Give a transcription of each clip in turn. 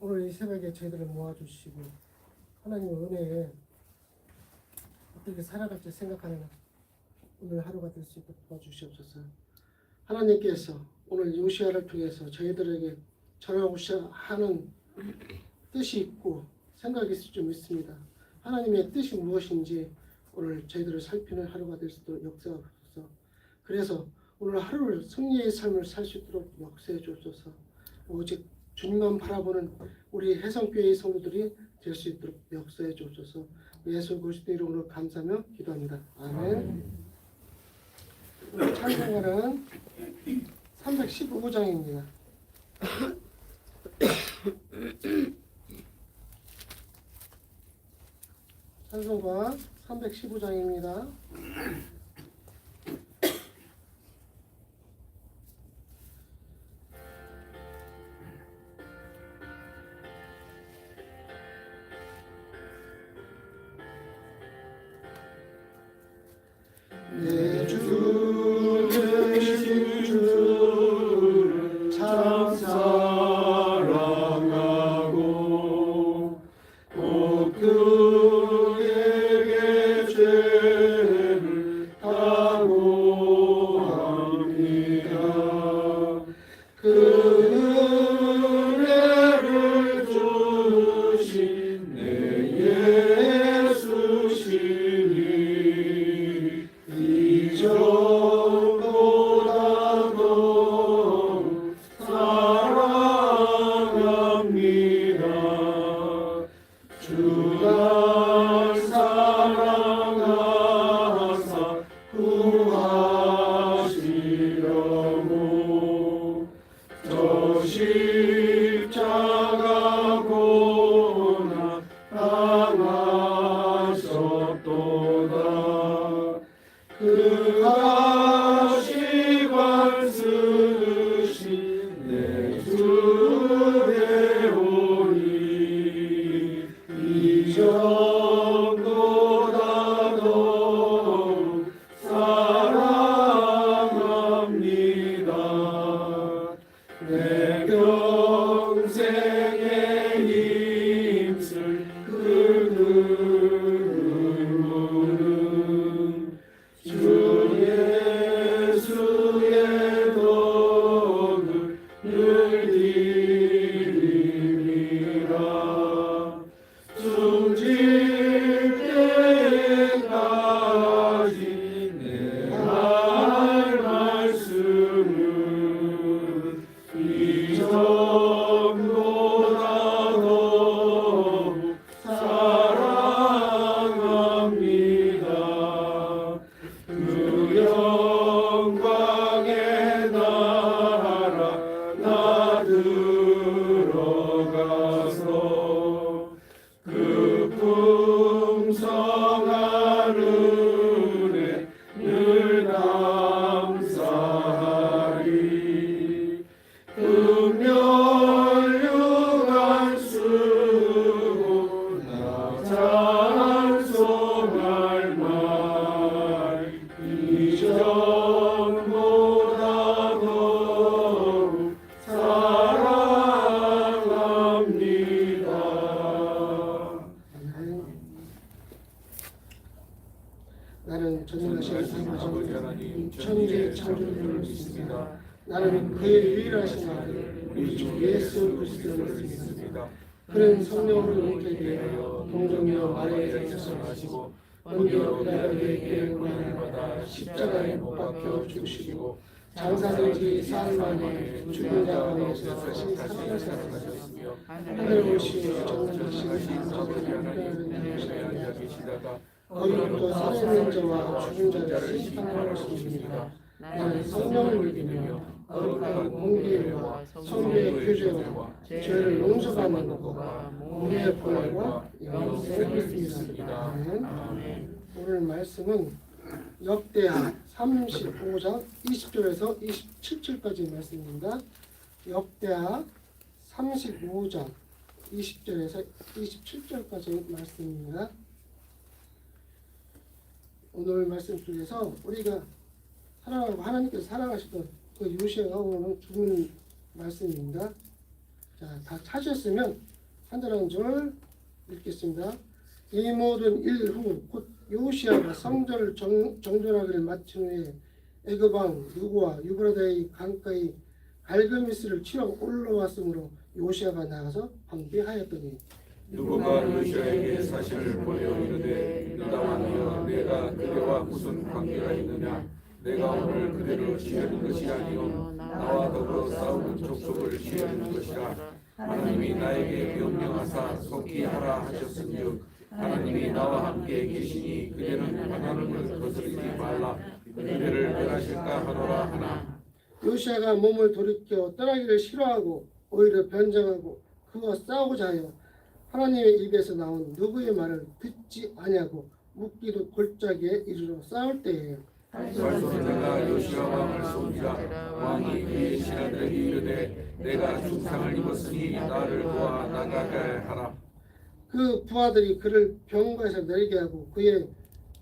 오늘 이 새벽에 저희들을 모아주시고 하나님의 은혜에 어떻게 살아갈지 생각하는 오늘 하루가 될 수 있도록 도와주시옵소서. 하나님께서 오늘 요시야를 통해서 저희들에게 전하고자 하는 뜻이 있고 생각이 있을 줄 믿습니다. 하나님의 뜻이 무엇인지 오늘 저희들을 살피는 하루가 될 수 있도록 역사하옵소서. 그래서 오늘 하루를 승리의 삶을 살 수 있도록 역사해 주옵소서. 오직 주님만 바라보는 우리 해성교회의 성도들이 될 수 있도록 역사해 주옵소서. 예수 그리스도 이름으로 감사하며 기도합니다. 아멘. 오늘 찬송가는 315장입니다. 찬송가 315장입니다. 내 주 되신 주를 참 사랑하고 곧 그에게 죄를 당호합니다. 그 은혜를 주신 내 예수시니 이전보다도 사랑합니다. 주가 사랑하사 구하시려고 저 십자가 고난 당하셨도다. 그 가시관 쓰신 내 주 되오니 이전보다도 사랑합니다. 내 평생의 힘쓸 그 근무는 주 예수의 덕을 늘 드리리라. 숨질 때까지 내 할 말씀은 이전보다도 사랑합니다. 그 영광의 나라 나 들어가서 그 풍성한 은혜 늘 감사하리. 금멸류관 쓰고 나 찬송할 말 이전보다도 사랑합니다. 나는 전능하신 아버지 하나님 천지의 창조주를 믿습니다. 나는 그의 유일하신 아들 우리 주 예수 그리스도를 믿습니다. 그는 성령으로 잉태되게 하여 동정녀 마리아에게 태어나시고 본디오 빌라도에게 고난을 받아 십자가에 못 박혀 죽으시고 장사되지 사흘 만에 죽은 자 가운데서 다시 살아나셨으며 하늘 오시며 전능하신 아버지 하나님 하나님 계시다가 거기로부터 살아있는 자와 죽은 자를 심판하러 오십니다. 나는 성령을 믿으며 거룩한 공개와 성도의 교제와 죄를 용서받는 것과 몸의 부활과 영생을 믿습니다. 아멘. 오늘 말씀은 역대하 35장 20절에서 27절까지 말씀입니다. 역대하 35장 20절에서 27절까지 말씀입니다. 오늘 말씀 속에서 우리가 사랑하고 하나님께서 사랑하시던 그 요시야가 오늘 주는 말씀입니다. 자, 다 찾으셨으면 한절한 절 읽겠습니다. 이 모든 일 후 곧 요시야가 성전을 정돈하기를 마친 후에 애굽 왕 느고와 유브라데의 강가의 갈그미스를 치러 올라왔으므로 요시야가 나가서 방비하였더니 누구가 요시야에게 사실을 보여 이르되 유다 왕이여 내가 그대와 무슨 관계가 있느냐 내가 오늘 그대를 취하는 것이 아니요 나와 더불어 싸우는 족속을 취하는 것이라 하나님이 나에게 명령하사 속히 하라 하셨은즉 하나님이 나와 함께 계시니 그대는 하나님을 거스르지 말라 그대를 멸하실까 하노라 하나 요시야가 몸을 돌이켜 떠나기를 싫어하고 오히려 변장하고 그와 싸우고자 하여 하나님의 입에서 나온 누구의 말을 듣지 아니하고 묻기도 골짜기에 이르러 싸울 때에 벌써 내가 요시야 왕을 쏜지라 왕이 그의 신하들에게 이르되 내가 중상을 입었으니 나를 도와 나가게 하라 그 부하들이 그를 병거에서 내리게 하고 그의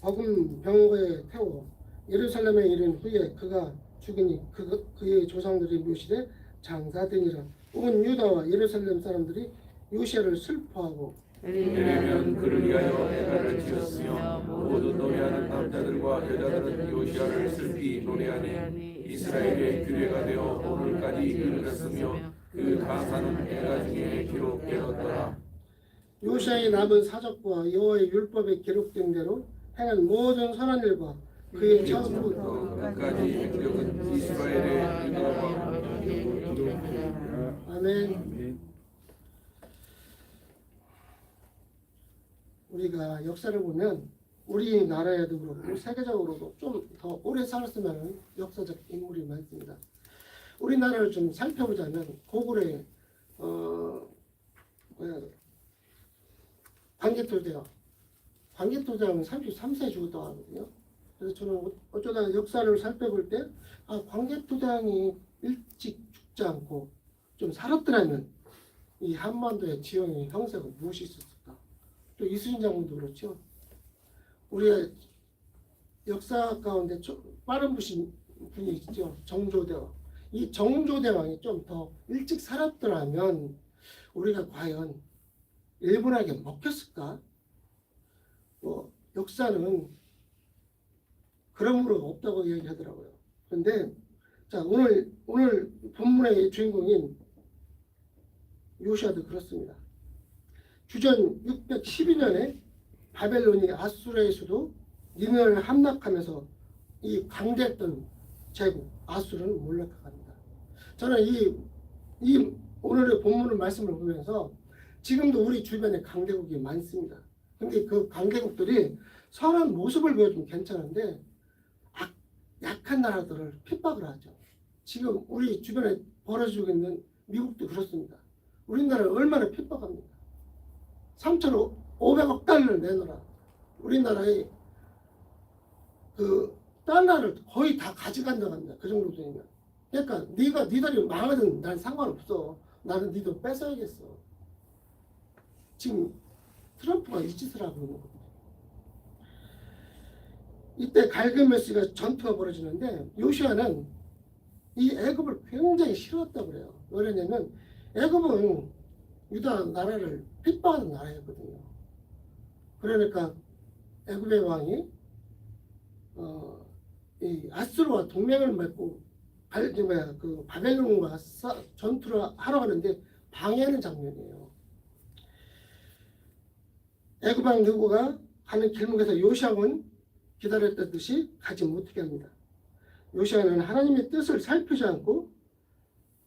버금 병거에 태워 예루살렘에 이른 후에 그가 죽으니 그의 조상들이 묘실에 장사되니라. 온 유다와 예루살렘 사람들이 요시야를 슬퍼하고 왜냐하면 그를 위하여 애가를 지었으며 모두 노래하는 남자들과 여자들은 요시야를 슬피 노래하니 이스라엘의 규례가 되어 오늘까지 이르렀으며 그 가사는 애가 중에 기록되었더라. 요시야의 남은 사적과 여호와의 율법에 기록된 대로 행한 모든 선한 일과 그의 처음부터 끝까지 행적은 이스라엘의 유다와 아멘. 우리가 역사를 보면 우리나라에도 그렇고 세계적으로도 좀 더 오래 살았으면 역사적 인물이 많습니다. 우리나라를 좀 살펴보자면 고구려의 광개토대왕은 33세에 죽었다고 하거든요. 그래서 저는 어쩌다 역사를 살펴볼 때 광개토대왕이 일찍 죽지 않고 좀 살았더라면 이 한반도의 지형의 형세가 무엇이 있었을까? 또 이순신 장군도 그렇죠. 우리의 역사 가운데 좀 빠른 분이 있죠. 정조대왕. 이 정조대왕이 좀 더 일찍 살았더라면 우리가 과연 일본에게 먹혔을까? 역사는 그런 무가 없다고 얘기하더라고요. 그런데 자 오늘 본문의 주인공인 요시야도 그렇습니다. 주전 612년에 바벨론이 아수르의 수도 니느웨를 함락하면서 이 강대했던 제국 아수르는 몰락합니다. 저는 이 오늘의 본문의 말씀을 보면서 지금도 우리 주변에 강대국이 많습니다. 근데 그 강대국들이 선한 모습을 보여주면 괜찮은데 약한 나라들을 핍박을 하죠. 지금 우리 주변에 벌어지고 있는 미국도 그렇습니다. 우리나라를 얼마나 핍박합니까? 3,500억 달러를 내놓으라. 우리나라의 그 달러를 거의 다 가져간다고 합니다. 그 정도 되면. 그러니까 니들이 망하든 난 상관없어. 나는 니들 뺏어야겠어. 지금 트럼프가 이 짓을 하고 있는 겁니다. 이때 갈그메스가 전투가 벌어지는데 요시야는 이 애굽을 굉장히 싫어했다고 그래요. 왜냐면 애굽은 유다 나라를 핍박하는 나라였거든요. 그러니까 애굽의 왕이 이 아수르와 동맹을 맺고 그 바벨론과 전투를 하러 가는데 방해하는 장면이에요. 애굽 왕 느고가 가는 길목에서 요시야는 기다렸던 듯이 가지 못하게 합니다. 요시야는 하나님의 뜻을 살피지 않고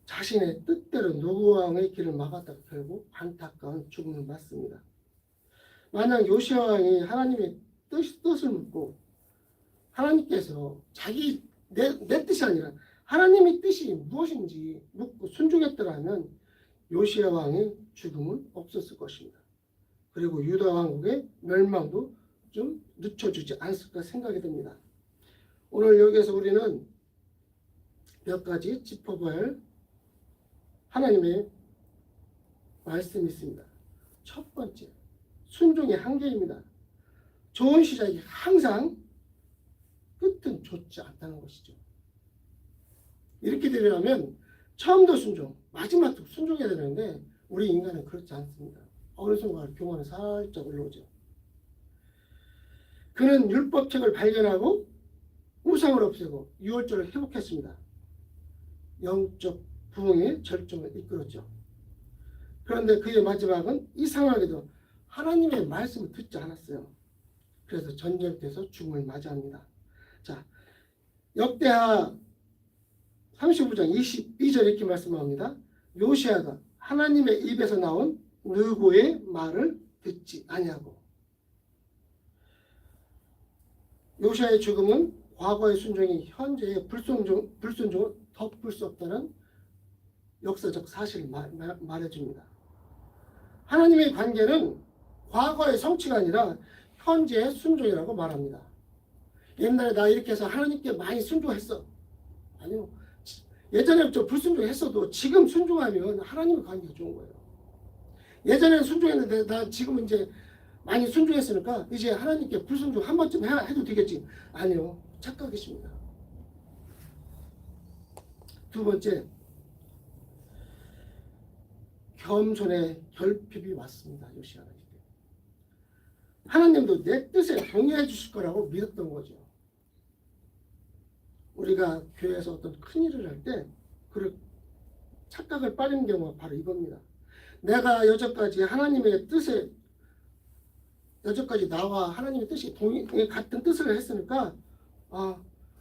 자신의 뜻대로 느고 왕의 길을 막았다가 결국 안타까운 죽음을 맞습니다. 만약 요시야 왕이 하나님의 뜻을 묻고 하나님께서 내 뜻이 아니라 하나님의 뜻이 무엇인지 묻고 순종했더라면 요시야 왕의 죽음은 없었을 것입니다. 그리고 유다 왕국의 멸망도 좀 늦춰주지 않았을까 생각이 듭니다. 오늘 여기에서 우리는 몇 가지 짚어봐야 할 하나님의 말씀이 있습니다. 첫 번째, 순종의 한계입니다. 좋은 시작이 항상 끝은 좋지 않다는 것이죠. 이렇게 되려면 처음도 순종, 마지막도 순종해야 되는데 우리 인간은 그렇지 않습니다. 어느 순간 교만이 살짝 올라오죠. 그는 율법책을 발견하고 우상을 없애고 유월절을 회복했습니다. 영적 부흥의 절정을 이끌었죠. 그런데 그의 마지막은 이상하게도 하나님의 말씀을 듣지 않았어요. 그래서 전쟁터에서 죽음을 맞이합니다. 자, 역대하 35장 22절 이렇게 말씀합니다. 요시야가 하나님의 입에서 나온 느고의 말을 듣지 아니하고. 요시야의 죽음은 과거의 순종이 현재의 불순종을 덮을 수 없다는 역사적 사실을 말해줍니다. 하나님의 관계는 과거의 성취가 아니라 현재의 순종이라고 말합니다. 옛날에 나 이렇게 해서 하나님께 많이 순종했어. 아니요. 예전에 좀 불순종했어도 지금 순종하면 하나님의 관계가 좋은 거예요. 예전에는 순종했는데 나 지금 이제 많이 순종했으니까 이제 하나님께 불순종 한 번쯤 해도 되겠지. 아니요. 착각이십니다. 두 번째, 겸손의 결핍이 왔습니다. 요시야는. 하나님도 내 뜻에 동의해 주실 거라고 믿었던 거죠. 우리가 교회에서 어떤 큰일을 할 때 그 착각을 빠지는 경우가 바로 이겁니다. 내가 여태까지 하나님의 뜻에 여태까지 나와 하나님의 뜻이 같은 뜻을 했으니까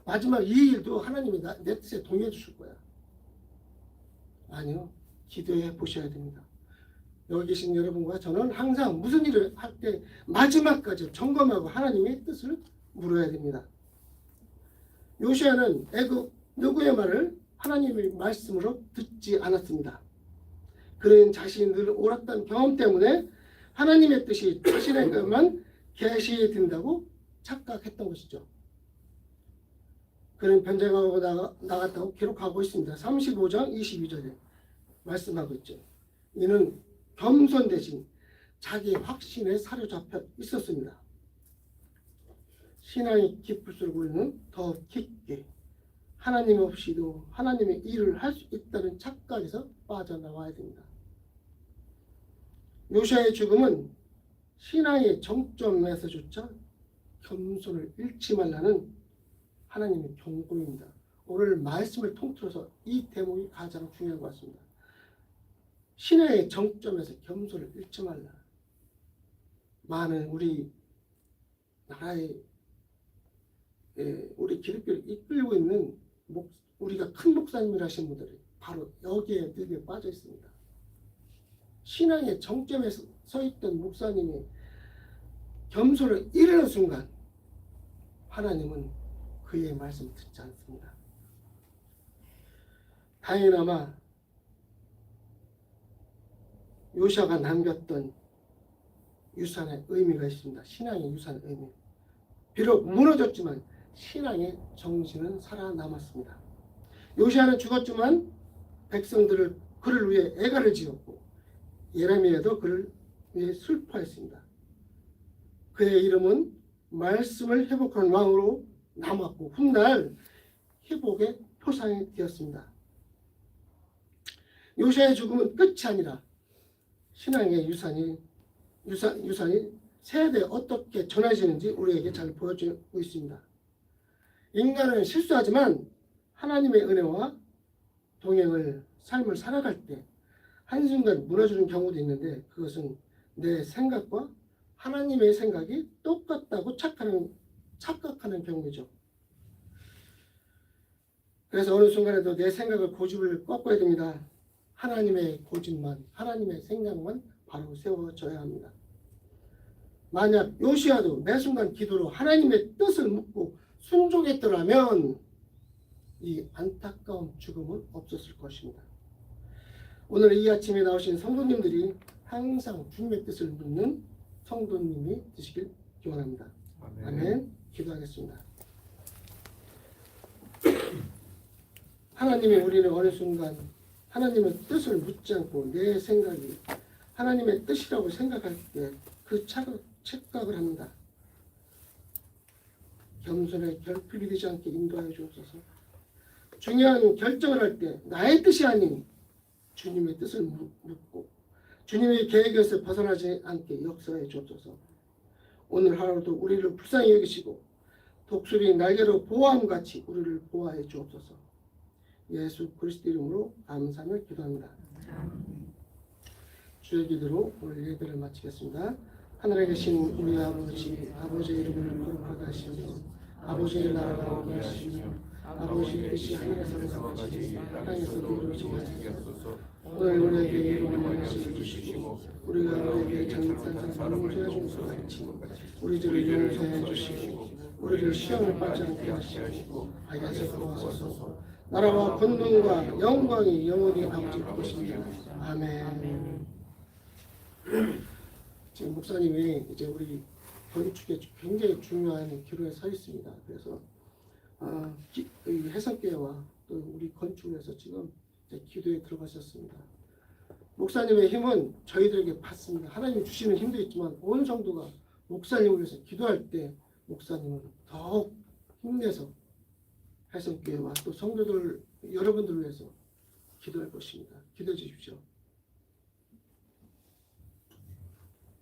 마지막 이 일도 하나님이 내 뜻에 동의해 주실 거야. 아니요. 기도해 보셔야 됩니다. 여기 계신 여러분과 저는 항상 무슨 일을 할 때 마지막까지 점검하고 하나님의 뜻을 물어야 됩니다. 요시야는 애굽 누구의 말을 하나님의 말씀으로 듣지 않았습니다. 그는 자신이 늘 옳았던 경험 때문에 하나님의 뜻이 자신에게만 계시된다고 착각했던 것이죠. 그는 변장하고 나갔다고 기록하고 있습니다. 35장 22절에 말씀하고 있죠. 이는 겸손 대신 자기 확신에 사로잡혀 있었습니다. 신앙이 깊을수록 우리는 더 깊게 하나님 없이도 하나님의 일을 할 수 있다는 착각에서 빠져나와야 됩니다. 요시야의 죽음은 신앙의 정점에서조차 겸손을 잃지 말라는 하나님의 경고입니다. 오늘 말씀을 통틀어서 이 대목이 가장 중요한 것 같습니다. 신앙의 정점에서 겸손을 잃지 말라. 많은 우리 나라의 우리 기독교를 이끌고 있는 우리가 큰 목사님이라 하신 분들이 바로 여기에 늘 빠져 있습니다. 신앙의 정점에 서 있던 목사님이 겸손을 잃는 순간 하나님은 그의 말씀을 듣지 않습니다. 다행히나마 요시야가 남겼던 유산의 의미가 있습니다. 신앙의 유산의 의미. 비록 무너졌지만 신앙의 정신은 살아남았습니다. 요시야는 죽었지만 백성들을 그를 위해 애가를 지었고 예레미야도 그를 위해 슬퍼했습니다. 그의 이름은 말씀을 회복하는 왕으로 남았고 훗날 회복의 표상이 되었습니다. 요시야의 죽음은 끝이 아니라 신앙의 유산이 세대에 어떻게 전해지는지 우리에게 잘 보여주고 있습니다. 인간은 실수하지만 하나님의 은혜와 동행을 삶을 살아갈 때 한순간 무너지는 경우도 있는데 그것은 내 생각과 하나님의 생각이 똑같다고 착각하는 경우죠. 그래서 어느 순간에도 내 생각을 고집을 꺾어야 됩니다. 하나님의 고집만, 하나님의 생각만 바로 세워져야 합니다. 만약 요시야도 매 순간 기도로 하나님의 뜻을 묻고 순종했더라면 이 안타까운 죽음은 없었을 것입니다. 오늘 이 아침에 나오신 성도님들이 항상 주님의 뜻을 묻는 성도님이 되시길 기원합니다. 아멘. 기도하겠습니다. 하나님이 우리는 어느 순간 하나님의 뜻을 묻지 않고 내 생각이 하나님의 뜻이라고 생각할 때 그 착각을 합니다. 겸손의 결핍이 되지 않게 인도하여 주옵소서. 중요한 결정을 할 때 나의 뜻이 아닌 주님의 뜻을 묻고 주님의 계획에서 벗어나지 않게 역사해 주옵소서. 오늘 하루도 우리를 불쌍히 여기시고 독수리 날개로 보호함 같이 우리를 보호해 주옵소서. 예수 그리스도 이름으로 감사하며 기도합니다. 주의 기도로 오늘 예배를 마치겠습니다. 하늘에 계신 우리 아버지, 아버지의 이름을 거룩하게 하시며 아버지의 나라가 오게 하시며 아버지의 뜻이 하늘에서 같이 땅에서도 이루어지게 하소서. 오늘 우리에게 일용할 것을 주시고 우리가 우리에게 잘못한 사람을 용서해 준 것 같이 우리 죄를 용서해 주시고 우리를 시험에 빠지지 않게 하시고 악에서 구하소서. 나라와 권능과 영광이 영원히 아버지 것입니다. 아멘. 지금 목사님이 이제 우리 건축에 굉장히 중요한 기로에 서 있습니다. 그래서 해석계와 또 우리 건축에서 지금 이제 기도에 들어가셨습니다. 목사님의 힘은 저희들에게 받습니다. 하나님이 주시는 힘도 있지만 온 성도가 목사님을 위해서 기도할 때 목사님은 더욱 힘내서 해석계와 또 성도들 여러분들을 위해서 기도할 것입니다. 기도해 주십시오.